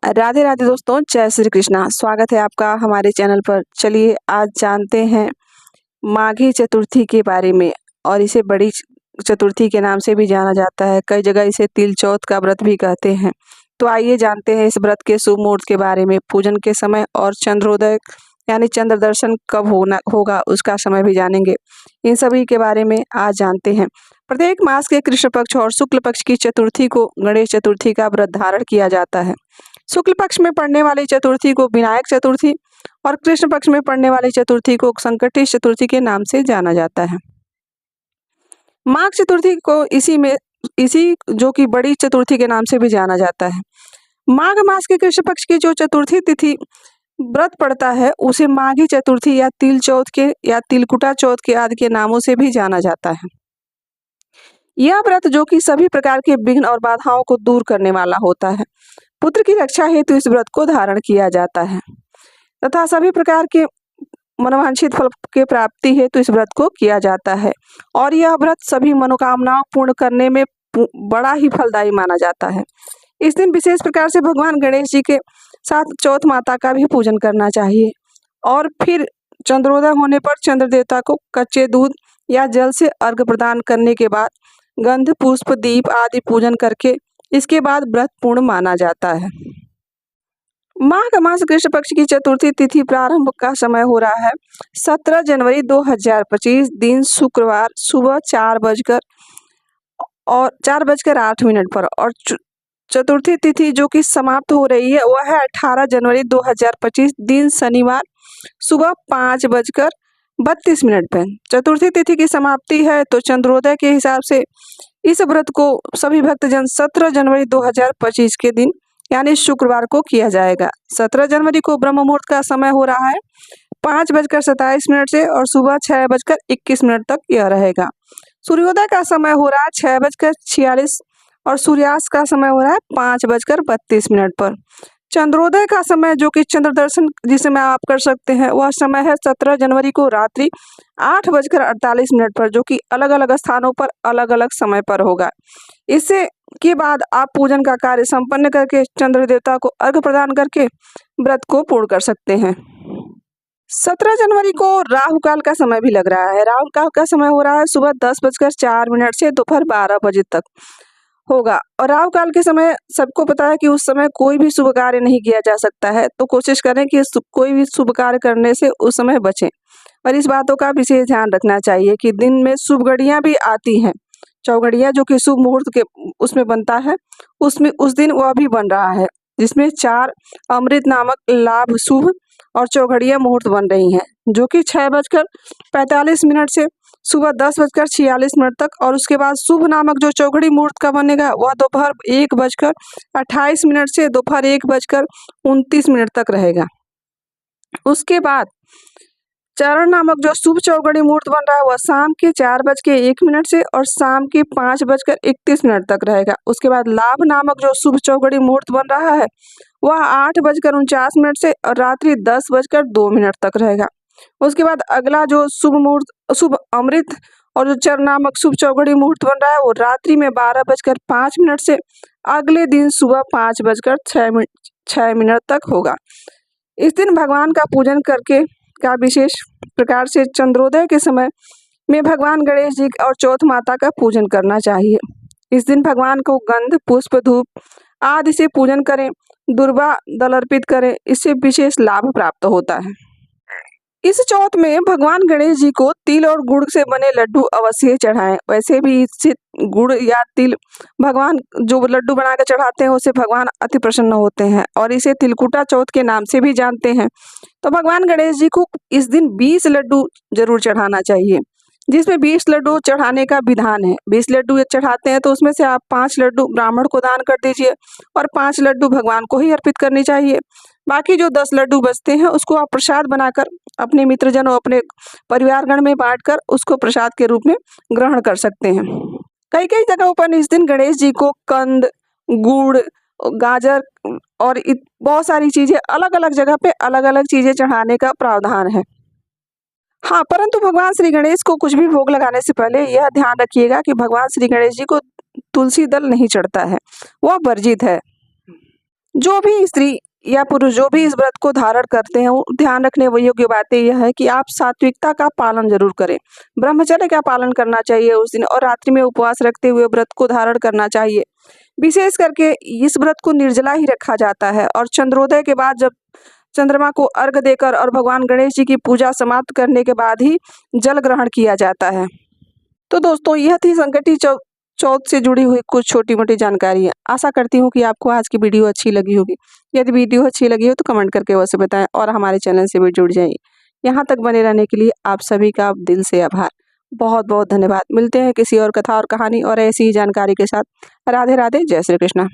राधे राधे दोस्तों, जय श्री कृष्णा। स्वागत है आपका हमारे चैनल पर। चलिए आज जानते हैं माघी चतुर्थी के बारे में। और इसे बड़ी चतुर्थी के नाम से भी जाना जाता है। कई जगह इसे तिल चौथ का व्रत भी कहते हैं। तो आइए जानते हैं इस व्रत के शुभ मुहूर्त के बारे में, पूजन के समय और चंद्रोदय यानी चंद्र दर्शन कब होगा उसका समय भी जानेंगे। इन सभी के बारे में आज जानते हैं। प्रत्येक मास के कृष्ण पक्ष और शुक्ल पक्ष की चतुर्थी को गणेश चतुर्थी का व्रत धारण किया जाता है। शुक्ल पक्ष में पड़ने वाली चतुर्थी को विनायक चतुर्थी और कृष्ण पक्ष में पड़ने वाली चतुर्थी को संकटी चतुर्थी के नाम से जाना जाता है। माघ चतुर्थी को इसी जो कि बड़ी चतुर्थी के नाम से भी जाना जाता है। माघ मास के कृष्ण पक्ष की जो चतुर्थी तिथि व्रत पड़ता है उसे माघी चतुर्थी या तिल चौथ के या तिलकुटा चौथ के आदि के नामों से भी जाना जाता है। यह व्रत जो कि सभी प्रकार के विघ्न और बाधाओं को दूर करने वाला होता है। पुत्र की रक्षा हेतु इस व्रत को धारण किया जाता है तथा सभी प्रकार के मनोवांछित फल के प्राप्ति हेतु इस व्रत को किया जाता है। और यह व्रत सभी मनोकामनाओं पूर्ण करने में बड़ा ही फलदायी माना जाता है। इस दिन विशेष प्रकार से भगवान गणेश जी के साथ चौथ माता का भी पूजन करना चाहिए। और फिर चंद्रोदय होने पर चंद्र देवता को कच्चे दूध या जल से अर्घ्य प्रदान करने के बाद गंध पुष्प दीप आदि पूजन करके इसके बाद व्रत पूर्ण माना जाता है। माघ मास कृष्ण पक्ष की चतुर्थी तिथि प्रारंभ का समय हो रहा है 17 जनवरी 2025 दिन शुक्रवार सुबह 4:08 पर। और चतुर्थी तिथि जो कि समाप्त हो रही है वह है 18 जनवरी 2025 दिन शनिवार सुबह 5:32 पर। चतुर्थी तिथि की समाप्ति है तो चंद्रोदय के हिसाब से इस व्रत को सभी भक्तजन 17 जनवरी 2025 के दिन यानी शुक्रवार को किया जाएगा। 17 जनवरी को ब्रह्म मुहूर्त का समय हो रहा है 5:27 से और सुबह 6:21 तक यह रहेगा। सूर्योदय का समय हो रहा है 6:46 और सूर्यास्त का समय हो रहा है 5:32 पर। चंद्रोदय का समय जो कि चंद्र दर्शन जिस समय आप कर सकते हैं वह समय है 17 जनवरी को रात्रि 8:48 पर, जो कि अलग अलग स्थानों पर अलग अलग समय पर होगा। इससे के बाद आप पूजन का कार्य संपन्न करके चंद्र देवता को अर्घ्य प्रदान करके व्रत को पूर्ण कर सकते हैं। 17 जनवरी को राहु काल का समय भी लग रहा है। राहु काल का समय हो रहा है सुबह 10:04 से दोपहर 12 बजे तक होगा। और राहु काल के समय सबको पता है कि उस समय कोई भी शुभ कार्य नहीं किया जा सकता है, तो कोशिश करें कि कोई भी शुभ कार्य करने से उस समय बचें। और इस बातों का विशेष ध्यान रखना चाहिए कि दिन में शुभ घड़ियां भी आती हैं, चौघड़ियां जो कि शुभ मुहूर्त के उसमें बनता है, उसमें उस दिन वह भी बन रहा है जिसमें 4 अमृत नामक लाभ शुभ और चौघड़ियां मुहूर्त बन रही हैं, जो कि 6:45 से सुबह 10:46 तक। और उसके बाद शुभ नामक जो चौघड़ी मुहूर्त का बनेगा वह दोपहर 1:28 से दोपहर 1:29 तक रहेगा। उसके बाद चरण नामक जो शुभ चौघड़ी मुहूर्त बन रहा है वह शाम के 4:01 से और शाम के 5:31 तक रहेगा। उसके बाद लाभ नामक जो शुभ चौघड़ी मुहूर्त बन रहा है वह 8:49 से और रात्रि 10:02 तक रहेगा। उसके बाद अगला जो शुभ मुहूर्त शुभ अमृत और जो चरण नामक शुभ चौघड़ी मुहूर्त बन रहा है वो रात्रि में 12:05 से अगले दिन सुबह 5:06 तक होगा। इस दिन भगवान का पूजन करके का विशेष प्रकार से चंद्रोदय के समय में भगवान गणेश जी और चौथ माता का पूजन करना चाहिए। इस दिन भगवान को गंध पुष्प धूप आदि से पूजन करें, दुर्वा दल अर्पित करें, इससे विशेष लाभ प्राप्त होता है। इस चौथ में भगवान गणेश जी को तिल और गुड़ से बने लड्डू अवश्य चढ़ाएं। वैसे भी इससे गुड़ या तिल भगवान जो लड्डू बना के चढ़ाते हैं उससे भगवान अति प्रसन्न होते हैं और इसे तिलकुटा चौथ के नाम से भी जानते हैं। तो भगवान गणेश जी को इस दिन 20 लड्डू जरूर चढ़ाना चाहिए, जिसमें 20 लड्डू चढ़ाने का विधान है। 20 लड्डू चढ़ाते हैं तो उसमें से आप 5 लड्डू ब्राह्मण को दान कर दीजिए और 5 लड्डू भगवान को ही अर्पित करनी चाहिए। बाकी जो 10 लड्डू बचते हैं उसको आप प्रसाद बनाकर अपने मित्रजनों अपने परिवारगण में बांटकर उसको प्रसाद के रूप में ग्रहण कर सकते हैं। कई कई जगहों पर इस दिन गणेश जी को कंद, गुड़, गाजर और बहुत सारी चीजें अलग अलग जगह पे अलग अलग चीजें चढ़ाने का प्रावधान है। हाँ, परंतु भगवान श्री गणेश को कुछ भी भोग लगाने से पहले यह ध्यान रखिएगा कि भगवान श्री गणेश जी को तुलसी दल नहीं चढ़ता है, वह वर्जित है। जो भी स्त्री या पुरुष जो भी इस व्रत को धारण करते हैं वो ध्यान रखने योग्य बातें यह है कि आप सात्विकता का पालन जरूर करें। ब्रह्मचर्य का पालन करना चाहिए उस दिन, और रात्रि में उपवास रखते हुए व्रत को धारण करना चाहिए। विशेष करके इस व्रत को निर्जला ही रखा जाता है, और चंद्रोदय के बाद जब चंद्रमा को अर्घ देकर और भगवान गणेश जी की पूजा समाप्त करने के बाद ही जल ग्रहण किया जाता है। तो दोस्तों, यह थी संकटी चौथ से जुड़ी हुई कुछ छोटी मोटी जानकारियाँ। आशा करती हूँ कि आपको आज की वीडियो अच्छी लगी होगी। यदि वीडियो अच्छी लगी हो तो कमेंट करके अवश्य बताएं, और हमारे चैनल से भी जुड़ जाइए। यहाँ तक बने रहने के लिए आप सभी का दिल से आभार। बहुत बहुत धन्यवाद। मिलते हैं किसी और कथा और कहानी और ऐसी ही जानकारी के साथ। राधे राधे। जय श्री कृष्णा।